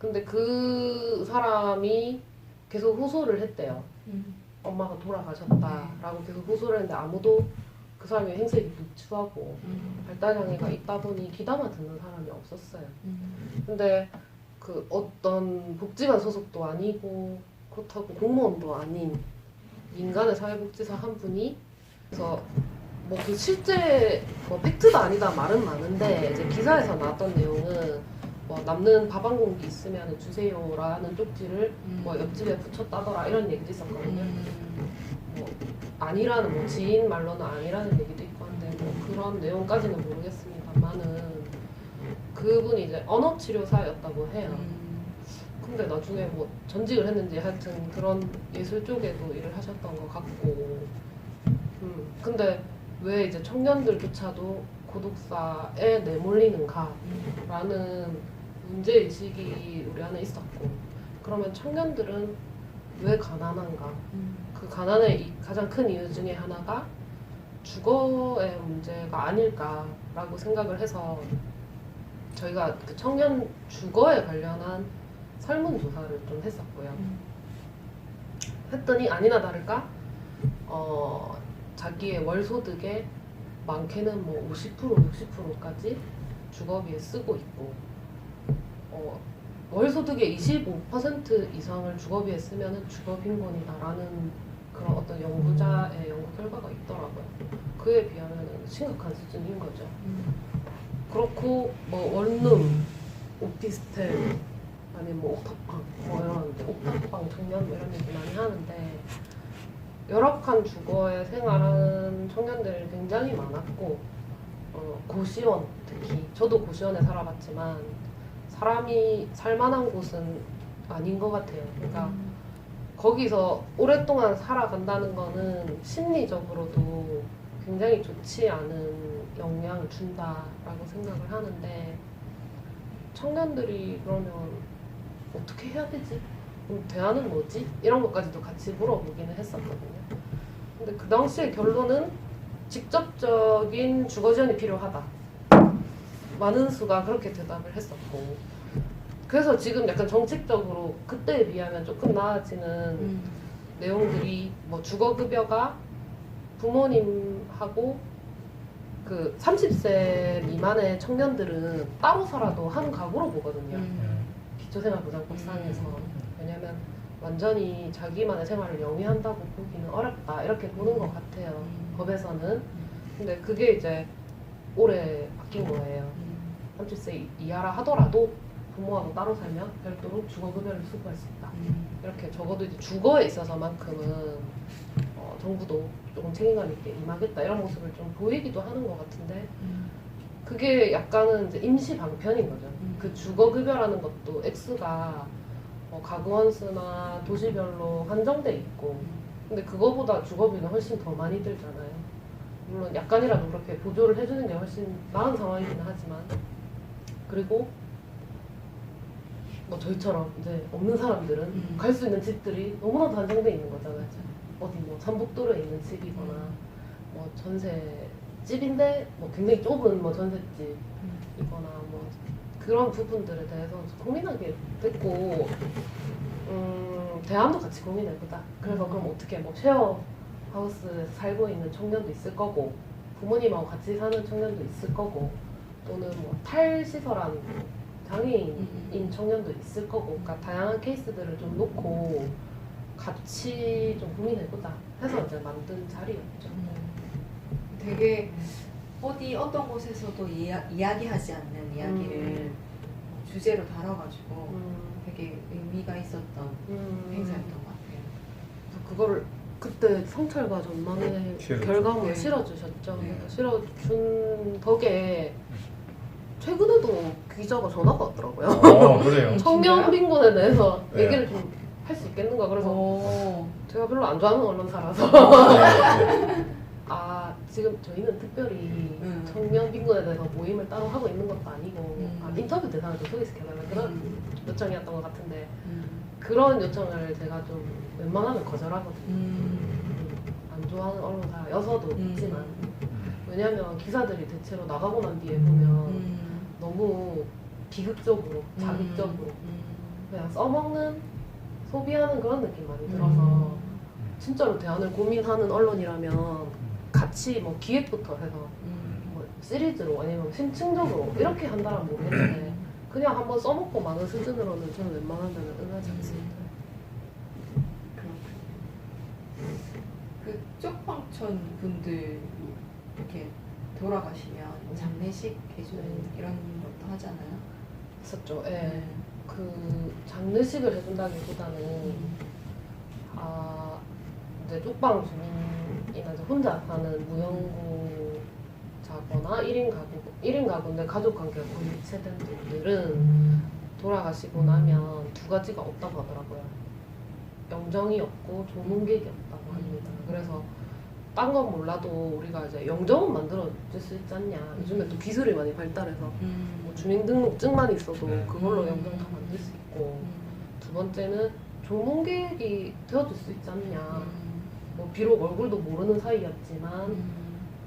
근데 그 사람이 계속 호소를 했대요. 엄마가 돌아가셨다라고 계속 호소를 했는데 아무도 그 사람이 행색이 누추하고 발달장애가 있다 보니 귀담아 듣는 사람이 없었어요. 근데 그 어떤 복지관 소속도 아니고 그렇다고 공무원도 아닌 민간의 사회복지사 한 분이 그래서 뭐 그 실제 뭐 팩트가 아니다 말은 많은데 이제 기사에서 나왔던 내용은 뭐 남는 밥 한 공기 있으면 주세요라는 쪽지를 뭐 옆집에 붙였다더라 이런 얘기도 있었거든요. 뭐 아니라는 뭐 지인 말로는 아니라는 얘기도 있고 한데 뭐 그런 내용까지는 모르겠습니다만은 그분이 이제 언어치료사였다고 해요. 근데 나중에 뭐 전직을 했는지 하여튼 그런 예술 쪽에도 일을 하셨던 것 같고 근데 왜 이제 청년들조차도 고독사에 내몰리는가라는 문제의식이 우리 안에 있었고 그러면 청년들은 왜 가난한가 그 가난의 가장 큰 이유 중에 하나가 주거의 문제가 아닐까라고 생각을 해서 저희가 그 청년 주거에 관련한 설문조사를 좀 했었고요. 했더니 아니나 다를까 자기의 월소득의 많게는 뭐 50%, 60%까지 주거비에 쓰고 있고 월소득의 25% 이상을 주거비에 쓰면 주거빈곤이다라는 그런 어떤 연구자의 연구 결과가 있더라고요. 그에 비하면 심각한 수준인 거죠. 그렇고 뭐 원룸, 오피스텔 아니면 뭐 옥탑방 뭐 이런 옥탑방 청년 뭐 이런 얘기 많이 하는데 열악한 주거에 생활하는 청년들이 굉장히 많았고 고시원 특히 저도 고시원에 살아봤지만 사람이 살만한 곳은 아닌 것 같아요. 그러니까 거기서 오랫동안 살아간다는 거는 심리적으로도 굉장히 좋지 않은 영향을 준다라고 생각을 하는데 청년들이 그러면 어떻게 해야 되지? 그럼 대안은 뭐지? 이런 것까지도 같이 물어보기는 했었거든요. 근데 그 당시의 결론은 직접적인 주거 지원이 필요하다. 많은 수가 그렇게 대답을 했었고 그래서 지금 약간 정책적으로 그때에 비하면 조금 나아지는 내용들이 뭐 주거급여가 부모님하고 그 30세 미만의 청년들은 따로 살아도 한 가구로 보거든요. 기초생활보장법상에서. 왜냐면 완전히 자기만의 생활을 영위한다고 보기는 어렵다 이렇게 보는 것 같아요. 법에서는. 근데 그게 이제 올해 바뀐 거예요. 30세 이하라 하더라도 부모하고 따로 살면 별도로 주거급여를 수부할 수 있다. 이렇게 적어도 이제 주거에 있어서만큼은 정부도 조금 책임감 있게 임하겠다 이런 모습을 좀 보이기도 하는 것 같은데 그게 약간은 이제 임시 방편인 거죠. 그 주거급여라는 것도 액수가 가구 원수나 도시별로 한정돼 있고 근데 그거보다 주거비는 훨씬 더 많이 들잖아요. 물론 약간이라도 그렇게 보조를 해주는 게 훨씬 나은 상황이긴 하지만 그리고 뭐 저희처럼 이제 없는 사람들은 갈 수 있는 집들이 너무나도 한정돼 있는 거잖아요. 어디 뭐 삼복도로에 있는 집이거나 뭐 전세집인데 뭐 굉장히 좁은 뭐 전셋집이거나 뭐 그런 부분들에 대해서 고민하게 됐고 대안도 같이 고민해보자. 그래서 그럼 어떻게 뭐 쉐어하우스에서 살고 있는 청년도 있을 거고 부모님하고 같이 사는 청년도 있을 거고 또는 뭐 탈시설한 장애인인 청년도 있을 거고 그러니까 다양한 케이스들을 좀 놓고 같이 좀 고민해보자 해서 이제 만든 자리였죠. 되게 어떤 곳에서도 이야기하지 않는 이야기를 주제로 다뤄가지고 되게 의미가 있었던 행사였던 것 같아요. 그거를 그때 성찰과 전망의 결과물을 실어주셨죠. 실어준 덕에 최근에도 기자가 전화가 왔더라고요. 그래요? 청년 빈곤에 대해서 네. 얘기를 좀 할 수 있겠는가 그래서 제가 별로 안 좋아하는 언론사라서 지금 저희는 특별히 청년 빈곤에 대해서 모임을 따로 하고 있는 것도 아니고 인터뷰 대상을 좀 소개시켜달라 그런 요청이었던 것 같은데 그런 요청을 제가 좀 웬만하면 거절하거든요. 안 좋아하는 언론사여서도 있지만 왜냐하면 기사들이 대체로 나가고 난 뒤에 보면 너무 비극적으로 자극적으로 그냥 써먹는 소비하는 그런 느낌 많이 들어서 진짜로 대안을 고민하는 언론이라면 같이 뭐 기획부터 해서 뭐 시리즈로 아니면 심층적으로 이렇게 한다면 모르겠는데 그냥 한번 써먹고 마는 수준으로는 저는 웬만한 데는 응하지 않습니다. 그 쪽방촌 분들 이렇게 돌아가시면 장례식 해주는 이런 것도 하잖아요. 있었죠. 예. 그 장례식을 해준다기보다는 이제 쪽방 주민이나 이제 혼자 사는 무연고자거나 1인 가구인데 가족 관계가 거의 이체된 분들은 돌아가시고 나면 두 가지가 없다고 하더라고요. 영정이 없고 조문객이 없다고 합니다. 그래서 딴 건 몰라도 우리가 이제 영정은 만들어줄 수 있지 않냐. 요즘에 또 기술이 많이 발달해서 뭐 주민등록증만 있어도 그걸로 영정 다 만들 수 있고, 두 번째는 조문객이 되어줄 수 있지 않냐. 뭐 비록 얼굴도 모르는 사이였지만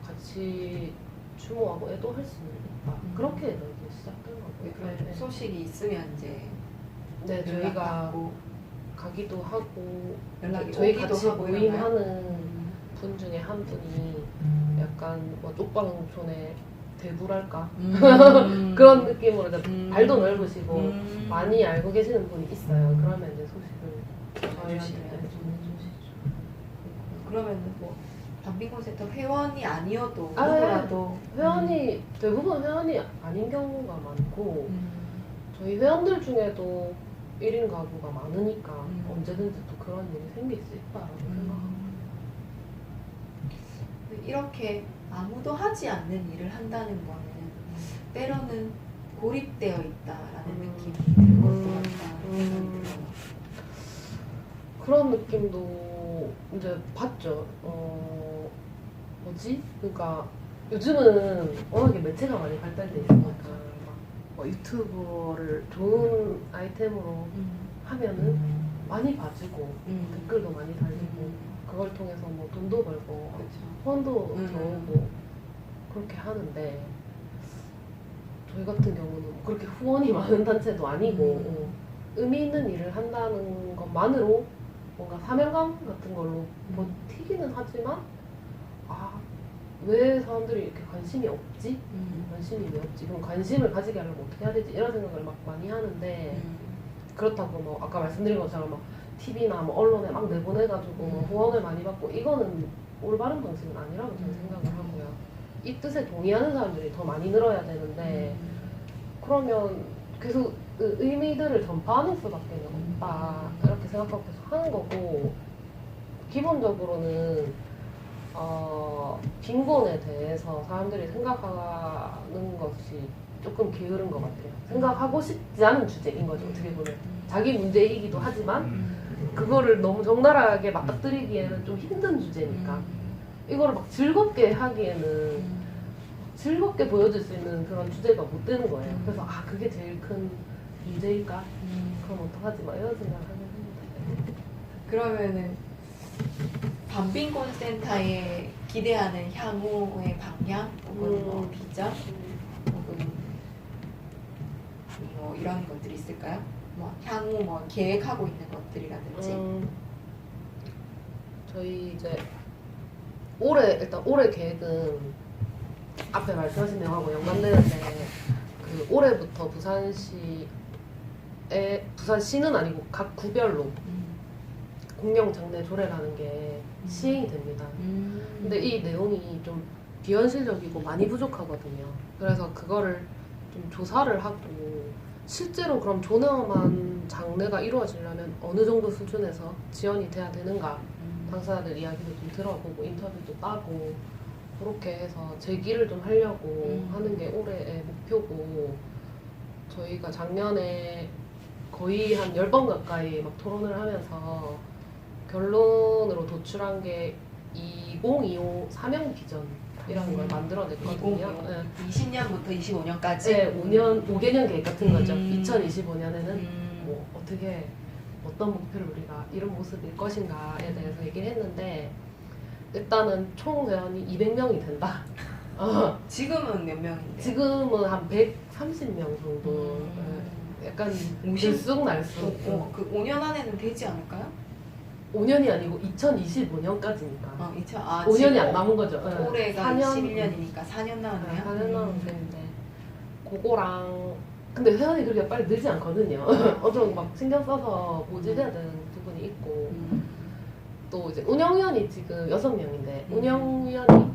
같이 추모하고 애도할 수는 있다. 그렇게 해서 이제 시작된 거고요. 그런 소식이 있으면 이제 네, 저희가 연락하고 가기도 하고 연락이 저희 오기도 같이 하고 모임하는 분 중에 한 분이 약간 뭐 쪽방촌에 대부랄까 그런 느낌으로 이제 발도 넓으시고 많이 알고 계시는 분이 있어요. 그러면 이제 소식을 저희한테 전해주시죠. 그러면 뭐 반빈곤센터 회원이 아니어도 누구라도 회원이 대부분 회원이 아닌 경우가 많고 저희 회원들 중에도 1인 가구가 많으니까 언제든지 또 그런 일이 생길 수 있다라고 생각합니다. 이렇게 아무도 하지 않는 일을 한다는 거는 때로는 고립되어 있다라는 느낌이 들 것도 같다는 생각이 들어요. 그런 느낌도 이제 봤죠. 그러니까 요즘은 워낙에 매체가 많이 발달돼 있으니까 뭐 유튜브를 좋은 아이템으로 하면은 많이 봐주고 댓글도 많이 달리고 그걸 통해서 뭐 돈도 벌고 후원도 들어오고 그렇게 하는데, 저희 같은 경우는 그렇게 후원이 많은 단체도 아니고 의미 있는 일을 한다는 것만으로 뭔가 사명감 같은 걸로 버티기는 하지만 왜 사람들이 이렇게 관심이 없지? 관심이 왜 없지? 그럼 관심을 가지게 하려면 어떻게 해야 되지? 이런 생각을 막 많이 하는데, 그렇다고 뭐 아까 말씀드린 것처럼 막 TV나 뭐 언론에 막 내보내가지고 뭐 후원을 많이 받고 이거는 올바른 방식은 아니라고 저는 생각을 하고요. 이 뜻에 동의하는 사람들이 더 많이 늘어야 되는데 그러면 계속 그 의미들을 전파하는 수밖에 없다 이렇게 생각하고 계속 하는 거고, 기본적으로는 빈곤에 대해서 사람들이 생각하는 것이 조금 게으른 것 같아요. 생각하고 싶지 않은 주제인 거죠. 어떻게 보면 자기 문제이기도 하지만 그거를 너무 적나라하게 맞닥뜨리기에는 좀 힘든 주제니까 이거를 막 즐겁게 하기에는 즐겁게 보여줄 수 있는 그런 주제가 못 되는 거예요. 그래서 그게 제일 큰 문제일까? 그럼 어떡하지? 막 이런 생각을 하긴 합니다. 그러면은 반빈곤센터에 기대하는 향후의 방향 혹은 뭐 비전 혹은 뭐 이런 것들이 있을까요? 뭐 향후 뭐 계획하고 있는 것들이라든지. 저희 이제 일단 올해 계획은 앞에 말씀하신 내용하고 연관되는데, 그 올해부터 부산시는 아니고 각 구별로 공영 장례 조례라는 게 시행이 됩니다. 근데 이 내용이 좀 비현실적이고 많이 부족하거든요. 그래서 그거를 좀 조사를 하고 실제로 그럼 존엄한 장례가 이루어지려면 어느 정도 수준에서 지원이 돼야 되는가, 당사자들 이야기도 좀 들어보고 인터뷰도 따고 그렇게 해서 제기를 좀 하려고 하는 게 올해의 목표고, 저희가 작년에 거의 한 10번 가까이 막 토론을 하면서 결론으로 도출한 게 2025 사명 비전이라는 걸 만들어냈거든요. 20년부터 25년까지? 네, 5개년 계획 같은 거죠. 2025년에는 뭐 어떤 목표를 우리가 이런 모습일 것인가에 대해서 얘기를 했는데, 일단은 총 회원이 200명이 된다. 지금은 몇 명인데? 지금은 한 130명 정도 약간 50? 들쑥날쑥. 그 5년 안에는 되지 않을까요? 5년이 아니고 2025년까지니까. 5년이 안 남은 거죠. 올해가 4년, 21년이니까 4년 남았네요. 4년 남은 셈인데 그거랑 근데 회원이 그렇게 빨리 늘지 않거든요. 엄청 막 신경 써서 모집해야 되는 부분이 있고 또 이제 운영위원이 지금 6명인데 운영위원이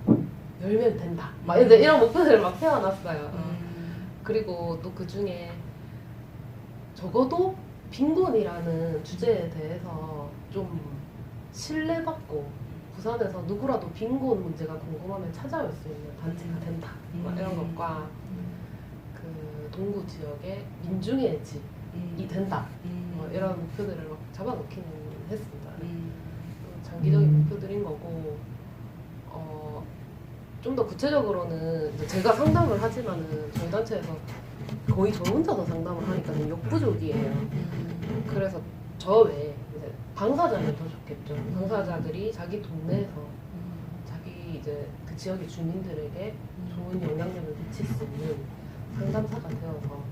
10명 된다. 막 이제 이런 목표들을 막 세워놨어요. 그리고 또 그 중에 적어도 빈곤이라는 주제에 대해서 좀 신뢰받고 부산에서 누구라도 빈곤 문제가 궁금하면 찾아올 수 있는 단체가 된다. 막 이런 것과 그 동구 지역의 민중의 집이 된다. 뭐 이런 목표들을 막 잡아놓기는 했습니다. 장기적인 목표들인 거고 좀 더 구체적으로는 이제 제가 상담을 하지만은 저희 단체에서 거의 저 혼자서 상담을 하니까 좀 역부족이에요. 그래서 저 외에 이제 당사자면 더 좋겠죠. 당사자들이 자기 동네에서 자기 이제 그 지역의 주민들에게 좋은 영향력을 미칠 수 있는 상담사가 되어서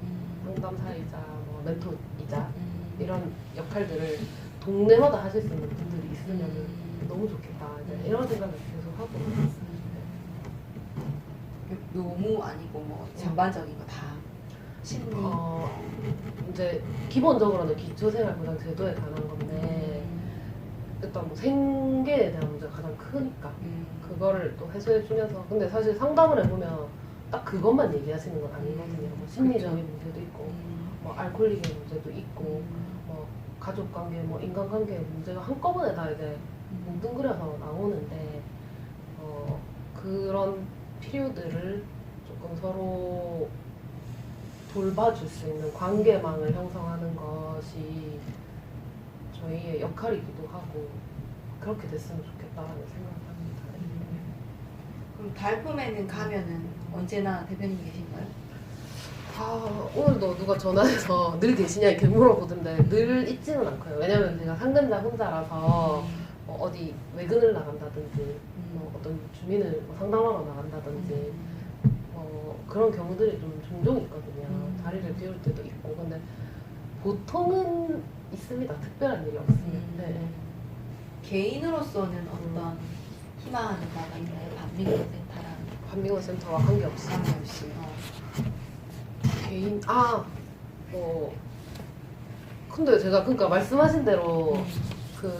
상담사이자 뭐 멘토이자 이런 역할들을 동네마다 하실 수 있는 분들이 있으면 너무 좋겠다. 이제 이런 생각을 계속 하고 있습니다. 너무 아니고 뭐 전반적인 거 다 심리. 이제 기본적으로는 기초생활보장 제도에 관한 건데 일단 뭐 생계에 대한 문제가 가장 크니까 그거를 또 해소해주면서 근데 사실 상담을 해보면 딱 그것만 얘기하시는 건 아니거든요. 뭐 심리적인 문제도 있고 뭐 알코올릭의 문제도 있고 뭐 가족관계, 뭐 인간관계의 문제가 한꺼번에 다 이제 뭉뚱그려서 나오는데 그런 필요들을 조금 서로 돌봐줄 수 있는 관계망을 형성하는 것이 저희의 역할이기도 하고 그렇게 됐으면 좋겠다는 생각을 합니다. 그럼 달품에는 가면은 언제나 대표님 계신가요? 오늘도 누가 전화해서 늘 계시냐 이렇게 물어보던데 늘 있지는 않고요. 왜냐면 제가 상담자 혼자라서 어디 외근을 나간다든지 뭐 어떤 주민을 상담하러 나간다든지 그런 경우들이 좀 종종 있거든요. 자리를 비울 때도 있고 근데 보통은 있습니다. 특별한 일이 없으면. 네. 개인으로서는 어떤 희망하는 바가 있나요? 반민센터랑 반민센터와 관계없이. 개인 근데 제가 그러니까 말씀하신 대로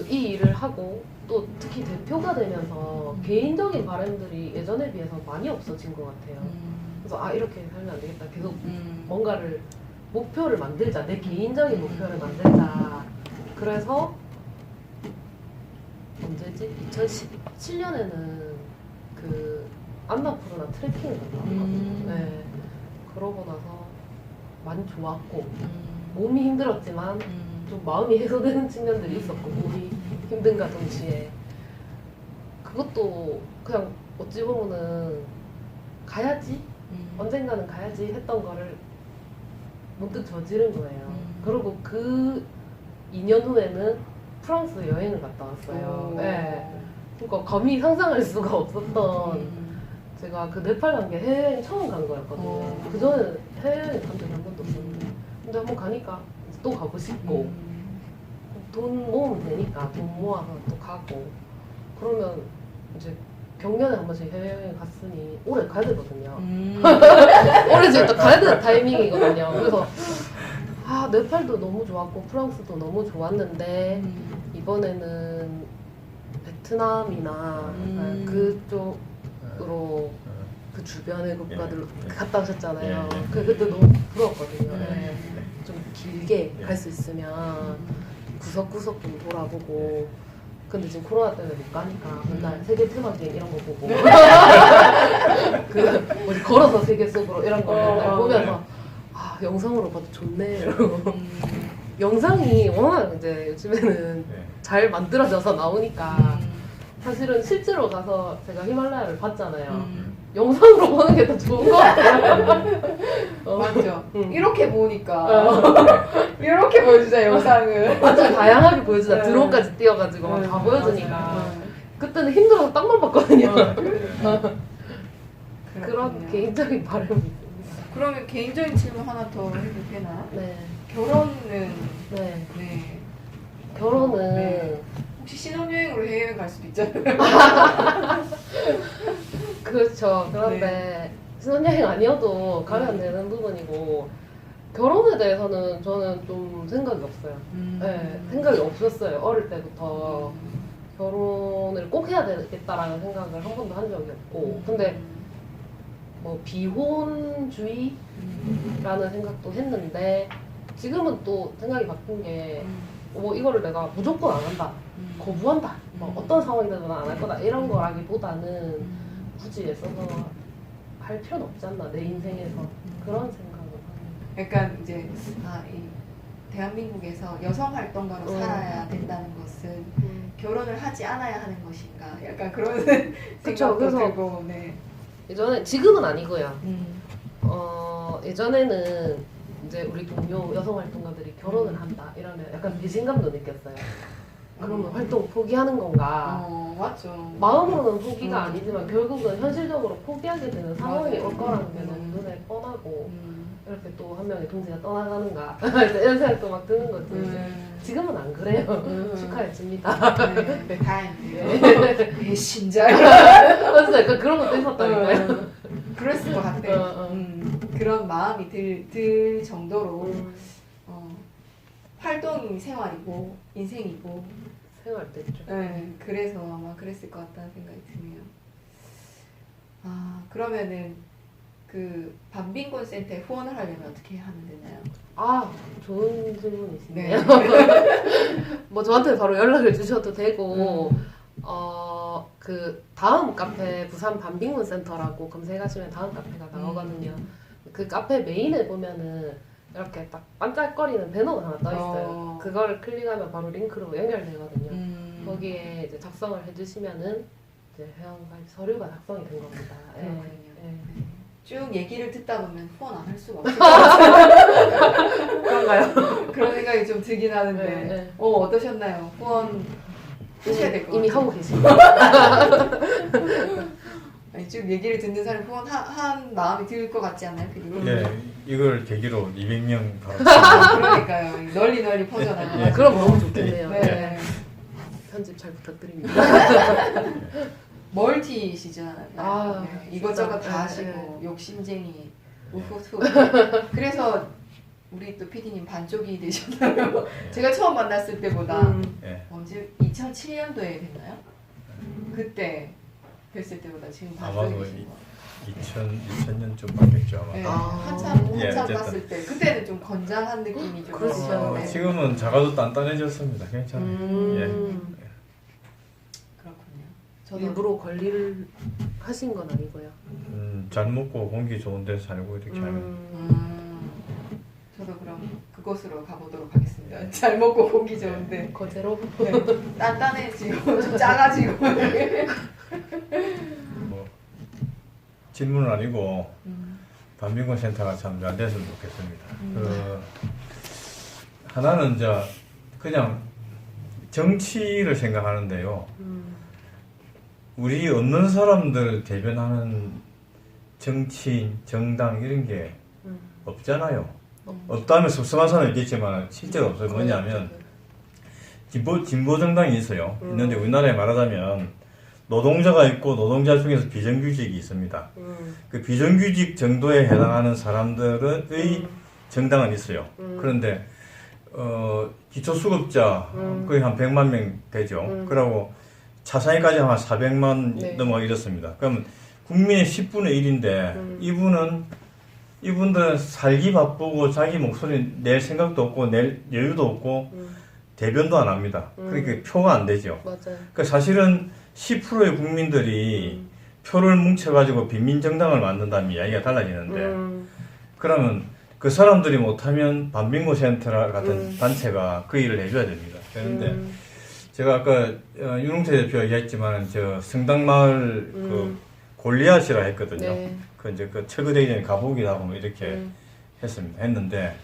이 일을 하고 또 특히 대표가 되면서 개인적인 바람들이 예전에 비해서 많이 없어진 것 같아요. 그래서 이렇게 살면 안 되겠다. 계속 뭔가를 목표를 만들자. 내 개인적인 목표를 만들자. 그래서 언제지? 2017년에는 그 안나푸르나 트레킹을 갔다 왔거든요. 네. 그러고 나서 많이 좋았고 몸이 힘들었지만 좀 마음이 해소되는 측면들이 있었고 몸이 힘든가 동시에 그것도 그냥 어찌 보면은 가야지 언젠가는 가야지 했던 거를 문득 저지른 거예요. 그리고 그 2년 후에는 프랑스 여행을 갔다 왔어요. 네. 그러니까 감히 상상할 수가 없었던 제가 그 네팔 간 게 해외여행 처음 간 거였거든요. 그전에는 해외여행 간 적이 한 번도 없었는데 근데 한번 가니까 또 가고 싶고 돈 모으면 되니까 돈 모아서 또 가고 그러면 이제 경년에 한 번씩 해외여행 갔으니 올해 가야 되거든요. 올해 지금 또 가야 되는 타이밍이거든요. 그래서 네팔도 너무 좋았고 프랑스도 너무 좋았는데 이번에는 베트남이나 그쪽으로 그 주변의 국가들로 갔다 오셨잖아요. 그때 너무 부러웠거든요. 좀 길게 갈 수 있으면 구석구석 좀 돌아보고 근데 지금 코로나 때문에 못 가니까 맨날 세계 테마기행 이런 거 보고 걸어서 세계 속으로 이런 거 맨날 보면서 영상으로 봐도 좋네 이러고 영상이 워낙 이제 요즘에는 잘 만들어져서 나오니까 사실은 실제로 가서 제가 히말라야를 봤잖아요. 영상으로 보는 게 더 좋은 것 같아요. 맞죠. 이렇게 보니까 이렇게 보여주자 영상을. 완전 다양하게 보여주자. 드론까지 띄워가지고 막 다 보여주니까. 그때는 힘들어서 땅만 봤거든요. 그런 개인적인 바람이 있습니다. 그러면 개인적인 질문 하나 더 해도 되나요? 네. 결혼은 네. 네. 결혼은 네. 혹시 신혼여행으로 해외 갈 수도 있잖아요. 그렇죠. 그런데 신혼여행 아니어도 가면 되는 부분이고 결혼에 대해서는 저는 좀 생각이 없어요. 네, 생각이 없었어요. 어릴 때부터 결혼을 꼭 해야 되겠다라는 생각을 한 번도 한 적이 없고 근데 뭐 비혼주의라는 생각도 했는데 지금은 또 생각이 바뀐 게 뭐 이거를 내가 무조건 안 한다, 거부한다, 뭐 어떤 상황이든 안 할 거다 이런 거라기보다는 굳이 애써서 할 필요는 없지 않나 내 인생에서 그런 생각을 하는. 약간 이제 이 대한민국에서 여성 활동가로 살아야 된다는 것은 결혼을 하지 않아야 하는 것인가? 약간 그런 생각도 그래서 들고. 네. 예전에 지금은 아니고요. 예전에는 이제 우리 동료 여성 활동가들이 결혼을 한다 이러면 약간 배신감도 느꼈어요. 그러면 활동 포기하는 건가? 맞죠. 마음으로는 포기가 아니지만 결국은 현실적으로 포기하게 되는 상황이 맞아요. 올 거라는 게 너무 눈에 뻔하고 이렇게 또 한 명의 동지가 떠나가는가 이런 생각도 막 드는 거지. 지금은 안 그래요. 축하해줍니다. 네, 다행이에요. 배신자. 맞아, 약간 그런 것도 있었다니까요. 그랬을 것 같아. 그런 마음이 들 정도로 활동이 생활이고 인생이고 생활도 있죠. 네, 그래서 아마 그랬을 것 같다는 생각이 드네요. 그러면은 그 밤빈곤 센터에 후원을 하려면 어떻게 하면 되나요? 좋은 질문이시네요. 네. 뭐 저한테 바로 연락을 주셔도 되고 그 다음 카페 부산 밤빈곤 센터라고 검색하시면 다음 카페가 나오거든요. 그 카페 메인에 보면은 이렇게 딱 반짝거리는 배너가 하나 떠 있어요. 그걸 클릭하면 바로 링크로 연결되거든요. 거기에 이제 작성을 해주시면은 이제 회원가입 서류가 작성이 된 겁니다. 그렇군요. 네. 쭉 얘기를 듣다 보면 후원 안 할 수가 없을 것 같아요. 그런가요? 그런 생각이 좀 들긴 하는데 네. 어떠셨나요? 후원 하셔야 될 것 같아요. 이미 하고 계십니다. 아니, 쭉 얘기를 듣는 사람이 후원한 마음이 들 것 같지 않나요? 네, 이걸 계기로 200명 바로 그러니까요. 널리 퍼져나가요. 그럼 너무 좋겠네요. 네. 편집 잘 부탁드립니다. 멀티시잖아요. 네. 이것저것 다 하시고 욕심쟁이 우후후. 그래서 우리 또 PD님 반쪽이 되셨나요? 제가 처음 만났을 때보다 언제 2007년도에 됐나요? 그때 뵀을 때보다 지금 반쪽이 아마도 되신 것 같아요. 2000년쯤 바뀌었죠 아마. 네, 한참 어쨌든. 봤을 때 그때는 좀 건장한 느낌이 좀 그렇죠. 있었는데 지금은 작아도 단단해졌습니다. 괜찮아요. 그렇군요. 저도 일부러 관리를 하신 건 아니고요. 잘 먹고 공기 좋은 데 살고 이렇게 하면 저도 그럼 그곳으로 가보도록 하겠습니다. 잘 먹고 공기 좋은데 거제로? 네, 단단해지고 좀 작아지고 뭐 질문은 아니고 밤빈곤 센터가 참 잘 됐으면 좋겠습니다. 하나는 그냥 정치를 생각하는데요. 우리 없는 사람들 대변하는 정치인, 정당 이런 게 없잖아요. 없다면 섭섭한 사람은 있겠지만 실제로 없어요. 뭐냐면 진보 정당이 있어요. 있는데 우리나라에 말하자면 노동자가 있고 노동자 중에서 비정규직이 있습니다. 그 비정규직 정도에 해당하는 사람들의 정당은 있어요. 그런데 기초수급자 거의 한 100만 명 되죠. 그러고 차상위까지 한 400만 넘어 이렇습니다. 그러면 국민의 10분의 1인데 이분들은 살기 바쁘고 자기 목소리 낼 생각도 없고 낼 여유도 없고 대변도 안 합니다. 그러니까 표가 안 되죠. 맞아요. 그러니까 사실은 10%의 국민들이 표를 뭉쳐가지고 빈민정당을 만든다면 이야기가 달라지는데 그러면 그 사람들이 못하면 밤빈곤 센터 같은 단체가 그 일을 해줘야 됩니다. 그런데 제가 아까 윤홍태 대표가 얘기했지만 성당마을 그 골리앗이라 했거든요. 네. 그 이제 그 철거되기 전에 가보기도 하고 뭐 이렇게 했는데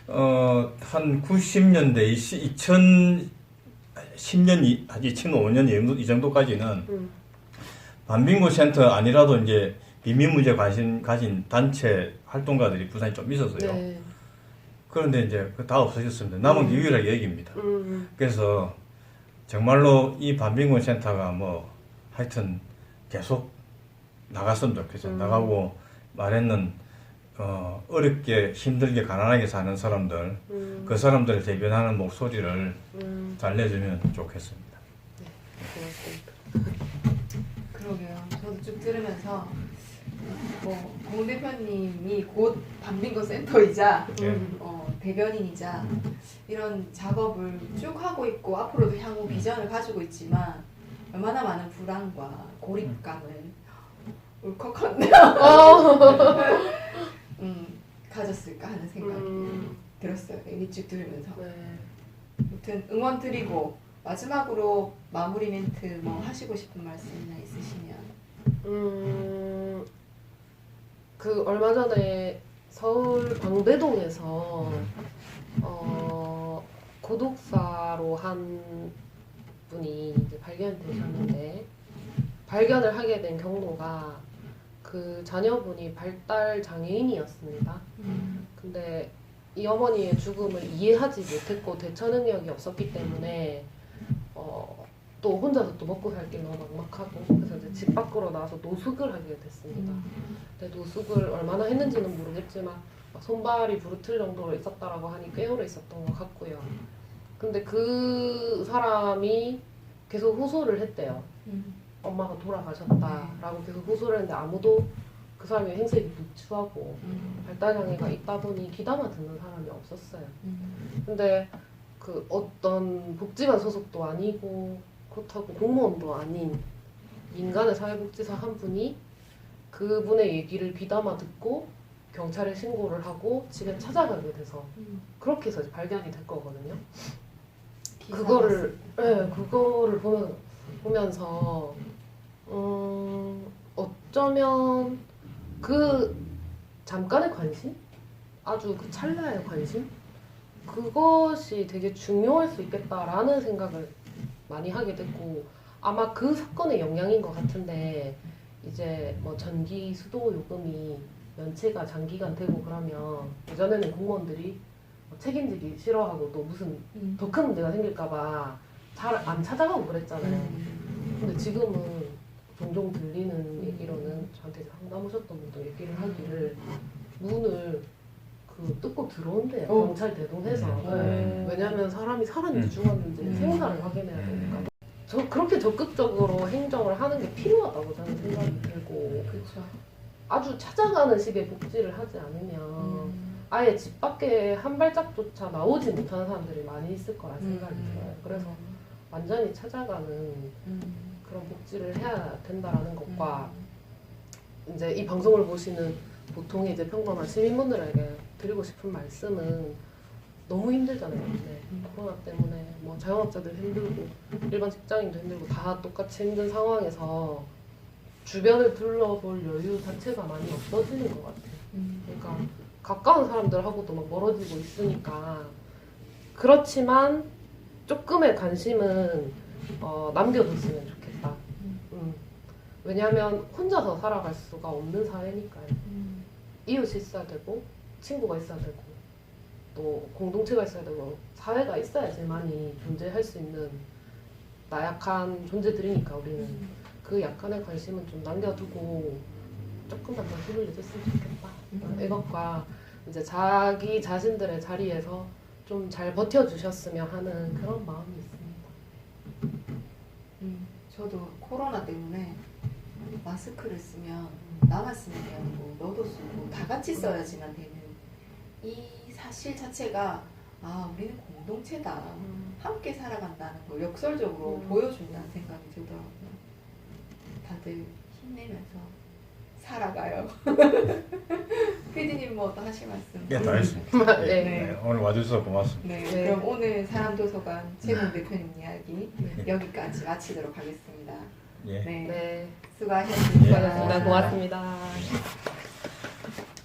한 90년대 2010년 2005년 이 정도까지는 밤빈곤 센터 아니라도 이제 빈민 문제 관심 가진 단체 활동가들이 부산에 좀 있었어요. 네. 그런데 이제 다 없어졌습니다. 남은 게 유일하게 여기입니다. 그래서 정말로 이 반빈곤 센터가 뭐 하여튼 계속 나갔으면 좋겠어요. 나가고 말했는 어렵게 힘들게 가난하게 사는 사람들 그 사람들을 대변하는 목소리를 잘 내주면 좋겠습니다. 그러게요. 저도 쭉 들으면서 공 대표님이 곧 반빈곤 센터이자 대변인이자 이런 작업을 쭉 하고 있고 앞으로도 향후 비전을 가지고 있지만 얼마나 많은 불안과 고립감을 울컥한데요. 가졌을까 하는 생각이 들었어요. 얘기 쭉 들으면서. 아무튼 응원 드리고 마지막으로 마무리 멘트 뭐 하시고 싶은 말씀이나 있으시면. 그 얼마 전에 서울 방배동에서 고독사로 한 분이 이제 발견되셨는데 발견을 하게 된 경로가 그 자녀분이 발달 장애인이었습니다. 근데 이 어머니의 죽음을 이해하지 못했고 대처 능력이 없었기 때문에 또 혼자서 또 먹고 살기 너무 막막하고 그래서 이제 집 밖으로 나와서 노숙을 하게 됐습니다. 근데 노숙을 얼마나 했는지는 모르겠지만 손발이 부르틀 정도로 있었다라고 하니 꽤 오래 있었던 것 같고요. 근데 그 사람이 계속 호소를 했대요. 엄마가 돌아가셨다라고 계속 호소를 했는데 아무도 그 사람이 행색이 누추하고 발달장애가 있다 보니 귀담아 듣는 사람이 없었어요. 근데 그 어떤 복지관 소속도 아니고 그렇다고 공무원도 아닌 민간의 사회복지사 한 분이 그분의 얘기를 귀담아 듣고 경찰에 신고를 하고 집에 찾아가게 돼서 그렇게 해서 발견이 될 거거든요. 그거를 보면서 어쩌면 그 잠깐의 관심? 아주 그 찰나의 관심? 그것이 되게 중요할 수 있겠다라는 생각을 많이 하게 됐고 아마 그 사건의 영향인 것 같은데 이제 뭐 전기 수도 요금이 연체가 장기간 되고 그러면 예전에는 공무원들이 책임지기 싫어하고 또 무슨 더 큰 문제가 생길까봐 잘 안 찾아가고 그랬잖아요. 근데 지금은 종종 들리는 얘기로는 저한테 상담하셨던 분도 얘기를 하기를 문을 뜯고 들어온대요. 경찰 대동해서. 왜냐면 사람이 살았는지 죽었는지 생사를 확인해야 되니까. 그렇게 적극적으로 행정을 하는 게 필요하다고 저는 생각이 들고 그렇죠. 아주 찾아가는 식의 복지를 하지 않으면 아예 집 밖에 한 발짝조차 나오지 못하는 사람들이 많이 있을 거라 생각이 들어요. 그래서 완전히 찾아가는 그런 복지를 해야 된다라는 것과 이제 이 방송을 보시는 보통의 이제 평범한 시민분들에게 드리고 싶은 말씀은 너무 힘들잖아요. 네. 코로나 때문에 뭐 자영업자들 힘들고 일반 직장인도 힘들고 다 똑같이 힘든 상황에서 주변을 둘러볼 여유 자체가 많이 없어지는 것 같아요. 그러니까 가까운 사람들하고도 막 멀어지고 있으니까 그렇지만 조금의 관심은 남겨뒀으면 좋겠다. 왜냐하면 혼자서 살아갈 수가 없는 사회니까요. 이웃이 있어야 되고 친구가 있어야 되고 또 공동체가 있어야 되고 사회가 있어야지만이 존재할 수 있는 나약한 존재들이니까 우리는 그 약간의 관심은 좀 남겨두고 조금만 더 힘을 내줬으면 좋겠다. 이것과 이제 자기 자신들의 자리에서 좀 잘 버텨주셨으면 하는 그런 마음이 있습니다. 저도 코로나 때문에 마스크를 쓰면 나만 쓰는 게 아니고 너도 쓰고 다 같이 써야지만 되는 이 사실 자체가 우리는 공동체다. 함께 살아간다는 걸 역설적으로 보여준다는 생각이 들더라고요. 다들 힘내면서 살아가요. 피디님 뭐 또 하실 말씀? 예, 다 했습니다. 네. 오늘 와주셔서 고맙습니다. 네. 네. 그럼 오늘 사람도서관 최국 대표님 이야기 여기까지 마치도록 하겠습니다. 예. 네. 네. 수고하셨습니다. 수고하셨습니다. 고맙습니다.